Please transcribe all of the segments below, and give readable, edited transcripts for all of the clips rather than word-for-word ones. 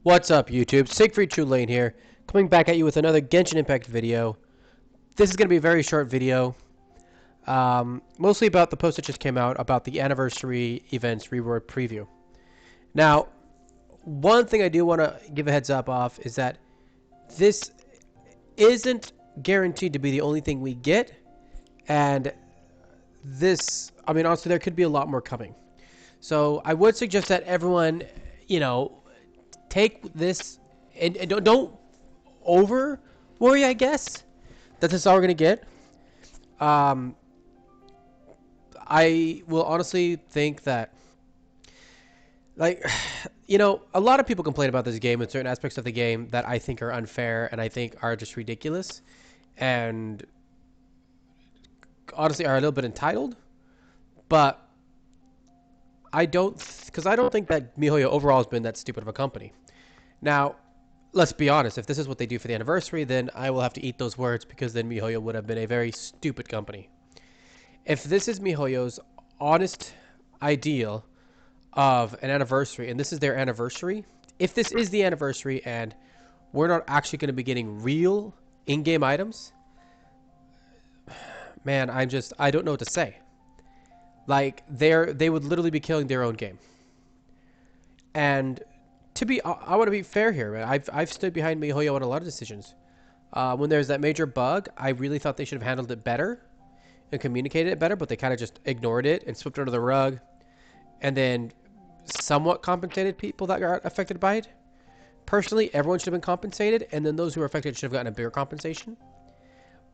What's up, YouTube? Siegfried True Lane here, coming back at you with another Genshin Impact video. This is going to be a very short video, mostly about the post that just came out about the anniversary events reward preview. Now, one thing I do want to give a heads up off is that this isn't guaranteed to be the only thing we get, and this, I mean, honestly, there could be a lot more coming. So I would suggest that everyone, take this and don't over worry, I guess, that this is all we're going to get. I will honestly think that, like, a lot of people complain about this game and certain aspects of the game that I think are unfair and I think are just ridiculous and honestly are a little bit entitled. But I don't think that Mihoyo overall has been that stupid of a company. Now, let's be honest. If this is what they do for the anniversary, then I will have to eat those words because then Mihoyo would have been a very stupid company. If this is Mihoyo's honest ideal of an anniversary, and this is their anniversary, if this is the anniversary and we're not actually going to be getting real in-game items, man, I don't know what to say. Like, they would literally be killing their own game. And I want to be fair here, man. I've stood behind Mihoyo on a lot of decisions. When there's that major bug, I really thought they should have handled it better and communicated it better, but they kind of just ignored it and swept it under the rug, and then somewhat compensated people that got affected by it. Personally, everyone should have been compensated, and then those who were affected should have gotten a bigger compensation.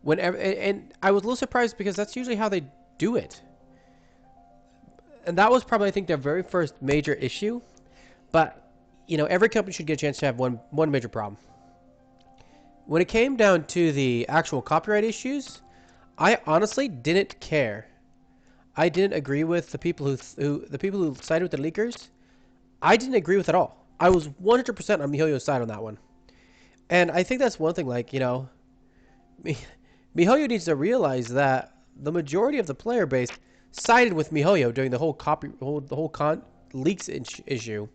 And I was a little surprised because that's usually how they do it. And that was probably, I think, their very first major issue. But, every company should get a chance to have one major problem. When it came down to the actual copyright issues, I honestly didn't care. I didn't agree with the people who sided with the leakers. I didn't agree with it at all. I was 100% on Mihoyo's side on that one. And I think that's one thing, like, Mihoyo needs to realize that the majority of the player base sided with Mihoyo during the whole leaks issue.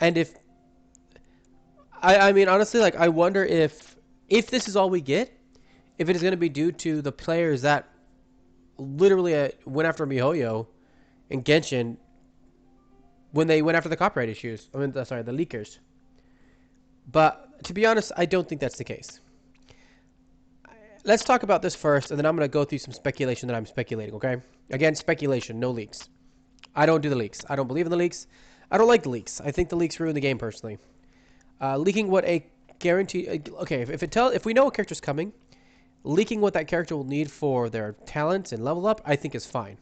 And I mean, honestly, like, I wonder if this is all we get, if it is going to be due to the players that literally went after Mihoyo and Genshin when they went after the copyright issues. I mean, sorry, the leakers. But to be honest, I don't think that's the case. Let's talk about this first, and then I'm going to go through some speculation that I'm speculating, okay? Again, speculation, no leaks. I don't do the leaks. I don't believe in the leaks. I don't like the leaks. I think the leaks ruin the game, personally. Leaking what a guarantee... Okay, if we know a character's coming, leaking what that character will need for their talents and level up, I think is fine.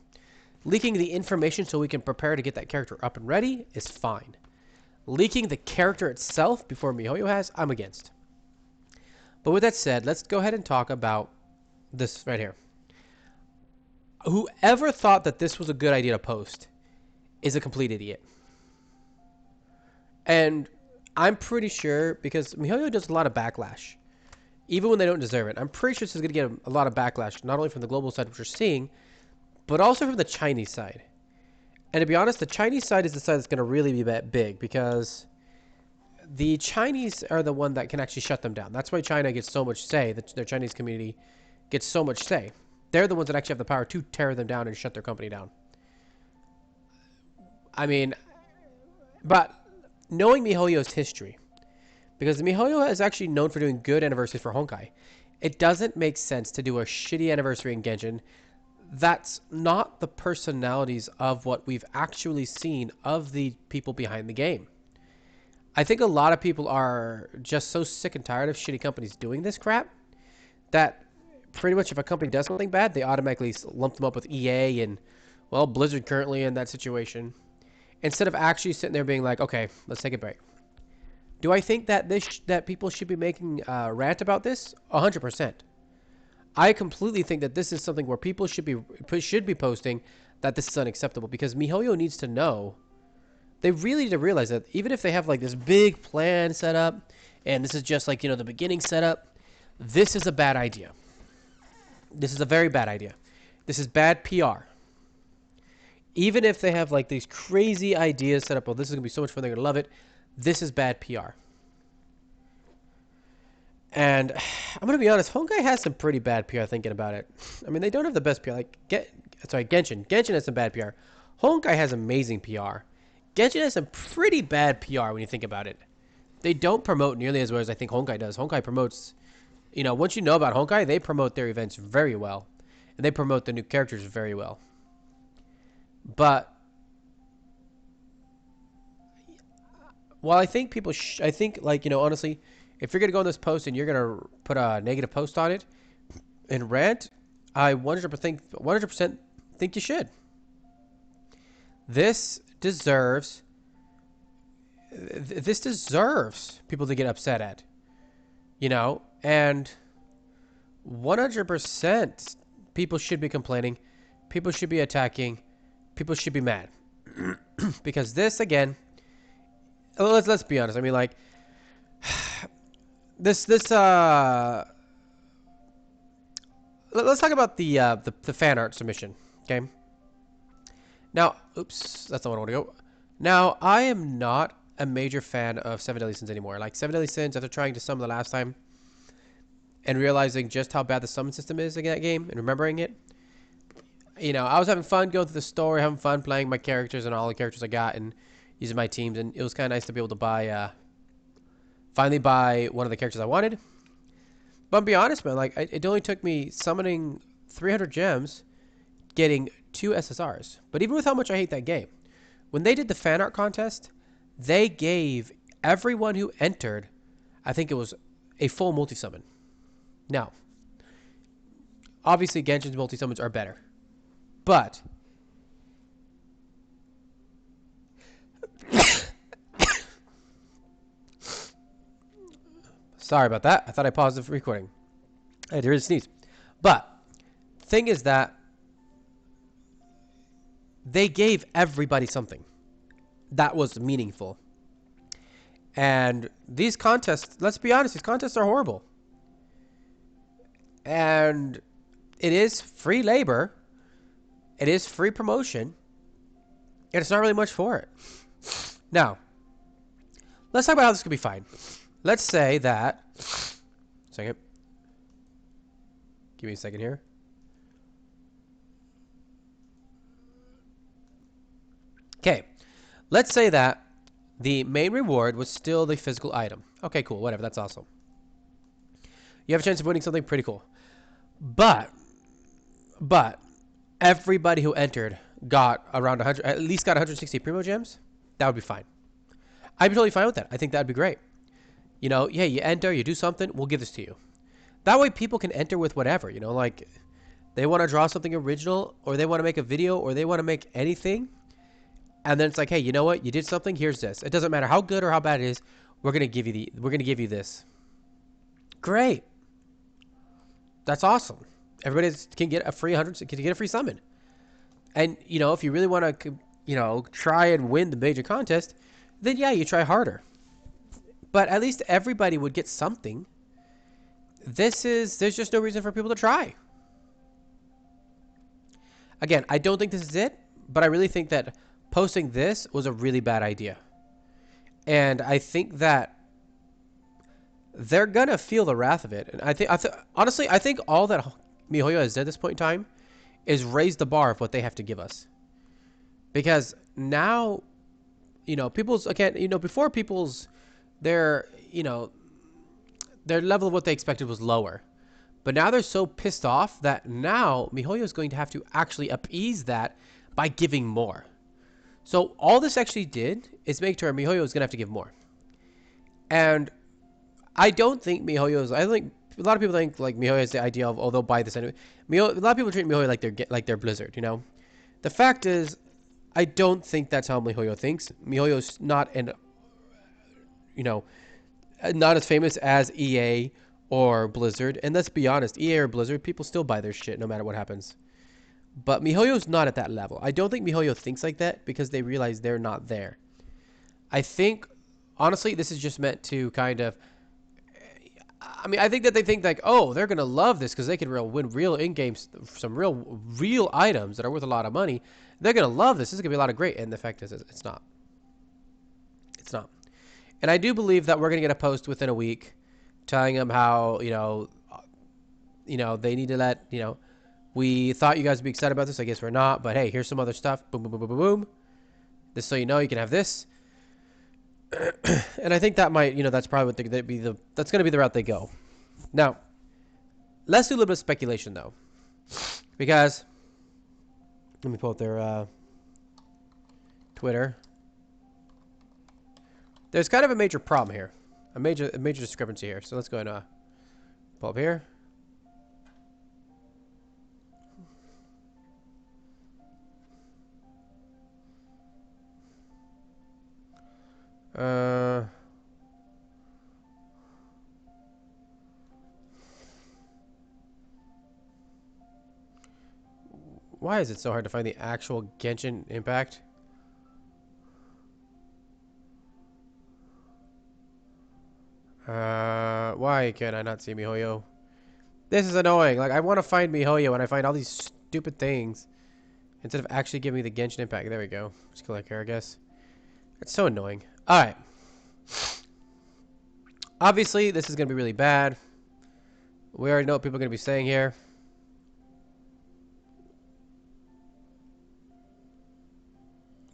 Leaking the information so we can prepare to get that character up and ready is fine. Leaking the character itself before Mihoyo has, I'm against. But with that said, let's go ahead and talk about this right here. Whoever thought that this was a good idea to post is a complete idiot. And I'm pretty sure, because Mihoyo does a lot of backlash, even when they don't deserve it. I'm pretty sure this is going to get a lot of backlash, not only from the global side, which we're seeing, but also from the Chinese side. And to be honest, the Chinese side is the side that's going to really be big, because the Chinese are the one that can actually shut them down. That's why China gets so much say. Their Chinese community gets so much say. They're the ones that actually have the power to tear them down and shut their company down. I mean, but knowing Mihoyo's history, because Mihoyo is actually known for doing good anniversaries for Honkai, it doesn't make sense to do a shitty anniversary in Genshin. That's not the personalities of what we've actually seen of the people behind the game. I think a lot of people are just so sick and tired of shitty companies doing this crap that pretty much if a company does something bad, they automatically lump them up with EA and, well, Blizzard currently in that situation. Instead of actually sitting there being like, okay, let's take a break. Do I think that that people should be making a rant about this? 100%. I completely think that this is something where people should be posting that this is unacceptable, because Mihoyo needs to know. They really need to realize that even if they have like this big plan set up, and this is just like, the beginning setup, this is a bad idea. This is a very bad idea. This is bad PR. Even if they have like these crazy ideas set up, oh, this is going to be so much fun, they're going to love it, This is bad PR. And I'm gonna be honest, Honkai has some pretty bad PR. Thinking about it, I mean they don't have the best PR. Like Genshin. Genshin has some bad PR. Honkai has amazing PR. Genshin has some pretty bad PR when you think about it. They don't promote nearly as well as I think Honkai does. Honkai promotes, once you know about Honkai, they promote their events very well, and they promote the new characters very well. But while I think people, I think like honestly, if you're gonna go on this post and you're gonna put a negative post on it and rant, I 100% think you should. This deserves this deserves people to get upset at, and 100% people should be complaining, people should be attacking, people should be mad because this again. Let's be honest. I mean, like this. Let's talk about the fan art submission. Okay. Now, oops, that's not what I want to go. Now, I am not a major fan of Seven Deadly Sins anymore. Like Seven Deadly Sins, after trying to summon the last time and realizing just how bad the summon system is in that game and remembering it, I was having fun going through the story, having fun playing my characters and all the characters I got and using my teams, and it was kind of nice to be able to finally buy one of the characters I wanted. But I'll be honest, man, like it only took me summoning 300 gems, getting 2 SSRs. But even with how much I hate that game, when they did the fan art contest, they gave everyone who entered, I think it was a full multi-summon. Now, obviously Genshin's multi-summons are better, but sorry about that. I thought I paused the recording. I had to really sneeze. But thing is that they gave everybody something that was meaningful. And these contests, let's be honest, these contests are horrible. And it is free labor. It is free promotion. And it's not really much for it. Now, let's talk about how this could be fine. Let's say that... Second. Give me a second here. Okay. Let's say that the main reward was still the physical item. Okay, cool. Whatever. That's awesome. You have a chance of winning something pretty cool. But everybody who entered got around 100, at least got 160 primo gems. That would be fine. I'd be totally fine with that. I think that'd be great. Yeah, you enter, you do something, we'll give this to you. That way people can enter with whatever, like they want to draw something original, or they want to make a video, or they want to make anything. And then it's like, hey, you know what? You did something, here's this. It doesn't matter how good or how bad it is, we're going to give you this. Great. That's awesome. Everybody can get a free 100, can get a free summon. And, if you really want to, try and win the major contest, then yeah, you try harder. But at least everybody would get something. There's just no reason for people to try. Again, I don't think this is it, but I really think that posting this was a really bad idea. And I think that they're going to feel the wrath of it. And honestly, I think all that Mihoyo has done at this point in time is raise the bar of what they have to give us. Because now, people's, again, before people's, their level of what they expected was lower. But now they're so pissed off that now Mihoyo is going to have to actually appease that by giving more. So all this actually did is make sure Mihoyo is going to have to give more. And I don't think I think a lot of people think like Mihoyo is the idea of, oh, they'll buy this anyway. A lot of people treat Mihoyo like they're Blizzard, The fact is, I don't think that's how Mihoyo thinks. Mihoyo's not not as famous as EA or Blizzard. And let's be honest, EA or Blizzard, people still buy their shit no matter what happens. But Mihoyo's not at that level. I don't think Mihoyo thinks like that because they realize they're not there. I think, honestly, this is just meant to kind of... I mean, I think that they think like, oh, they're going to love this because they can win real in-game, some real items that are worth a lot of money. They're going to love this. This is going to be a lot of great. And the fact is, it's not. It's not. And I do believe that we're going to get a post within a week telling them how, they need to let, we thought you guys would be excited about this. I guess we're not. But hey, here's some other stuff. Boom, boom, boom, boom, boom, boom. Just so you know, you can have this. And I think that might, that's probably what that's going to be the route they go. Now, let's do a little bit of speculation, though. Because, let me pull up their Twitter. There's kind of a major problem here. A major discrepancy here. So let's go and pull up here. Why is it so hard to find the actual Genshin impact? Why can I not see Mihoyo? This is annoying. Like, I want to find Mihoyo and I find all these stupid things instead of actually giving me the Genshin impact. There we go. Just click here, I guess. It's so annoying. All right. Obviously, this is going to be really bad. We already know what people are going to be saying here.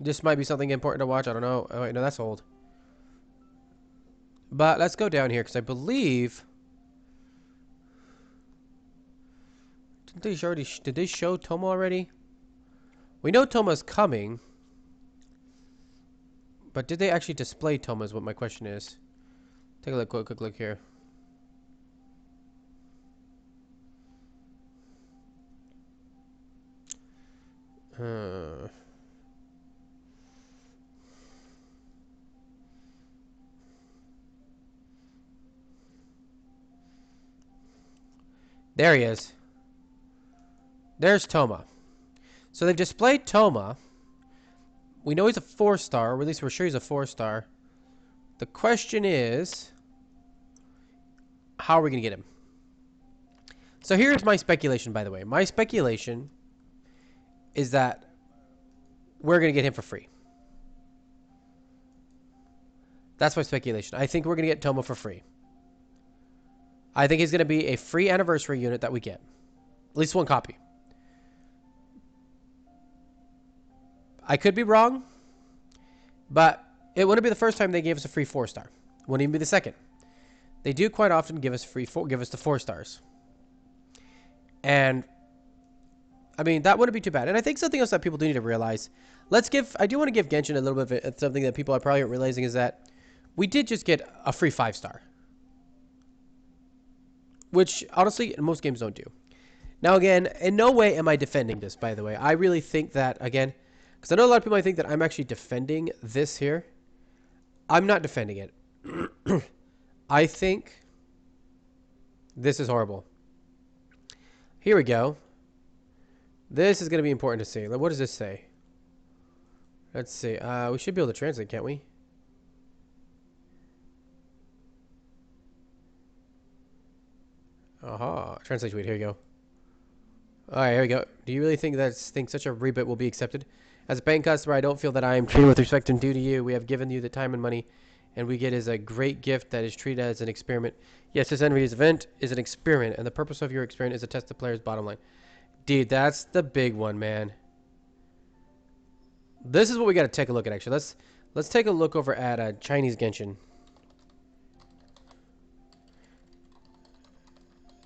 This might be something important to watch. I don't know. Oh, wait, no, that's old. But let's go down here because I believe... Did they show Toma already? We know Toma's coming. But did they actually display Toma is what my question is. Take a look, quick look here. There he is. There's Toma. So they've displayed Toma. We know he's a 4-star, or at least we're sure he's a 4-star. The question is, how are we going to get him? So here's my speculation, by the way. My speculation is that we're going to get him for free. That's my speculation. I think we're going to get Toma for free. I think he's going to be a free anniversary unit that we get. At least one copy. I could be wrong, but it wouldn't be the first time they gave us a free 4-star. Wouldn't even be the second. They do quite often give us the 4-stars. And I mean, that wouldn't be too bad. And I think something else that people do need to realize, I do want to give Genshin a little bit of something that people are probably not realizing, is that we did just get a free 5-star. Which, honestly, most games don't do. Now, again, in no way am I defending this, by the way. I really think that, again, because I know a lot of people might think that I'm actually defending this here. I'm not defending it. I think this is horrible. Here we go. This is going to be important to see. What does this say? Let's see. We should be able to translate, can't we? Aha. Translation. Wait, here we go. Alright, here we go. Do you really think such a rebit will be accepted? As a paying customer, I don't feel that I am treated with respect and due to you. We have given you the time and money, and we get as a great gift that is treated as an experiment. Yes, this event is an experiment, and the purpose of your experiment is to test the player's bottom line. Dude, that's the big one, man. This is what we got to take a look at, actually. Let's take a look over at Chinese Genshin.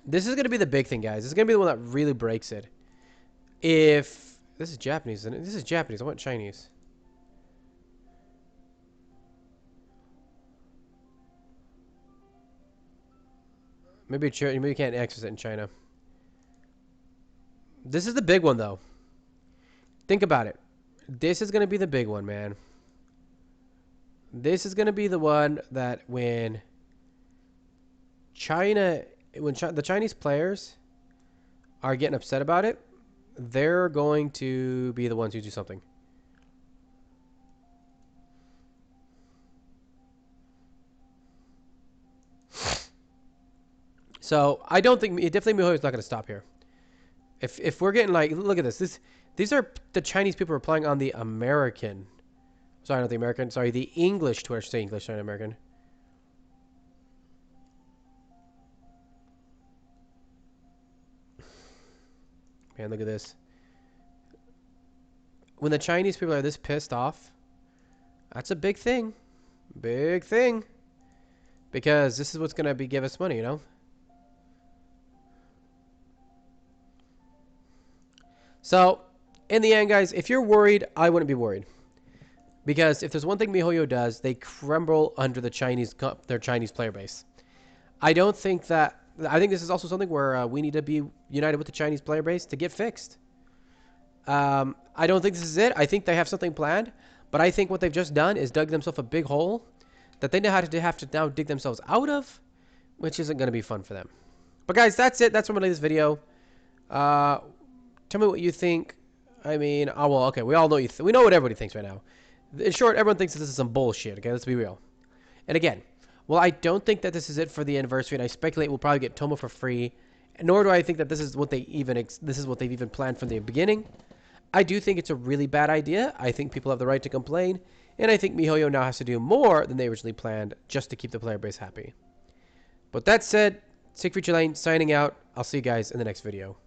This is going to be the big thing, guys. This is going to be the one that really breaks it. If... This is Japanese, isn't it? This is Japanese. I want Chinese. Maybe you can't access it in China. This is the big one, though. Think about it. This is going to be the big one, man. This is going to be the one that when the Chinese players are getting upset about it, they're going to be the ones who do something. So I don't think definitely Mihoyo is not going to stop here. If we're getting like, look at this. These are the Chinese people replying on the American. Sorry, not the American. Sorry, the English Twitter. I should say English, not American. And look at this. When the Chinese people are this pissed off, that's a big thing. Big thing. Because this is what's going to be give us money, you know? So, in the end, guys, if you're worried, I wouldn't be worried. Because if there's one thing Mihoyo does, they crumble under their Chinese player base. I don't think that... I think this is also something where we need to be united with the Chinese player base to get fixed. I don't think this is it. I think they have something planned. But I think what they've just done is dug themselves a big hole that they know how to have to now dig themselves out of, which isn't going to be fun for them. But guys, that's it. That's from this video. Tell me what you think. I mean, oh well, okay. We all know we know what everybody thinks right now. In short, everyone thinks that this is some bullshit. Okay, let's be real. And again, well, I don't think that this is it for the anniversary, and I speculate we'll probably get Tomo for free. Nor do I think that this is what they've even planned from the beginning. I do think it's a really bad idea. I think people have the right to complain, and I think Mihoyo now has to do more than they originally planned just to keep the player base happy. But that said, Siegfried Lane signing out. I'll see you guys in the next video.